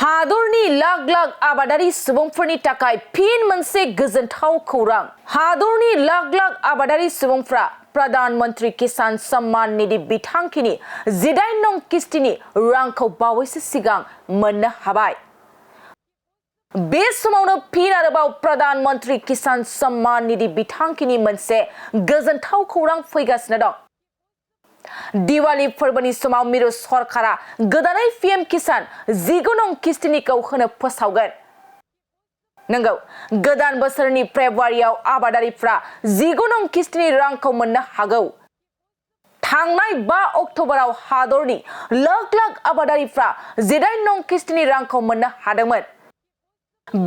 हादरनि लाख लाख आबादारि सुबुंफोरनि थाखाय फिन मोनसे गोजोनथाव खौरां। हादरनि लाख लाख आबादारि सुबुंफ्रा प्रधानमंत्री किसान सम्मान निधि बिथांखिनि 18 नं किस्तिनि रांखौ बावैसो सिगां मोननो हाबाय। बे समावनो फिन आरोबाव प्रधानमंत्री किसान सम्मान निधि बिथांखिनि मोनसे गोजोनथाव खौरां फैगासिनो दं। दिवाली फोरबोनि समाव मिरु सरकारा गोदानै पीएम किसान 19 नं किस्तिनिखौ होनो फोसावगोन। नंगौ, गोदान बोसोरनि फेब्रुवारियाव आबादारिफ्रा 19 नं किस्तिनि रांखौ मोननो हागौ। थांनाय 5 अक्ट'बराव हादरनि लाख लाख आबादारिफ्रा 18 नं किस्तिनि रांखौ मोननो हादोंमोन।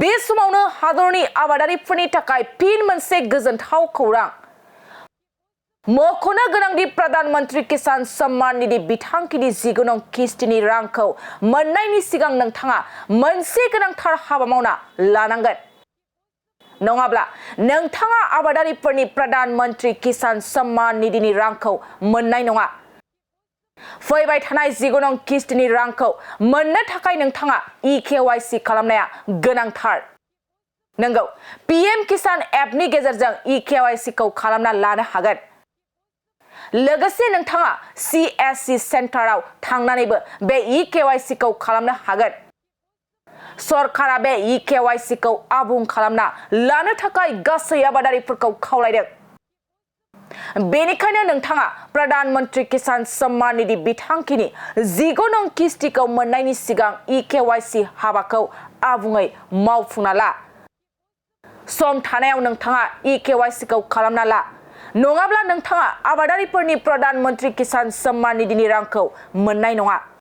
बे समावनो हादरनि आबादारिफोरनि थाखाय फिन मोनसे गोजोनथाव खौरां। मख'नो गोनांदि प्रधानमंत्री किसान सम्मान निधि बिथांखिनि 19 नं किस्तिनि रांखौ मोननायनि सिगां नोंथाङा मोनसे गोनांथार हाबा मावना लानांगोन। नङाब्ला नोंथाङा आबादारिफोरनि प्रधानमंत्री किसान सम्मान निधिनि रांखौ मोननाय नङा। फैबाय थानाय 19 नं किस्तिनि रांखौ मोननो थाखाय नोंथाङा EKYC खालामनाया गोनांथार। नंगौ, पीएम किसान एपनि गेजेरजों EKYC खौ खालामना लानो हागोन। लोगोसे नोंथाङा CSC सेन्टाराव थांनानैबो बे EKYC खौ खालामनो हागोन। सरकारा बे EKYC खौ आबुं खालामना लानो थाखाय गासै आबादारिफोरखौ खावलायदों। बेनिखायनो नोंथाङा प्रधानमंत्री किसान सम्मान निधि बिथांखिनि 19 नं किस्तिखौ मोननायनि सिगां EKYC हाबाखौ आबुङै मावफुंना ला। सम थानायाव नोंथाङा EKYC खौ खालामना ला। नङाब्ला नोंथाङा आबादारिफोरनि प्रधानमंत्री किसान सम्मान निधिनि रांखौ मोननाय नङा।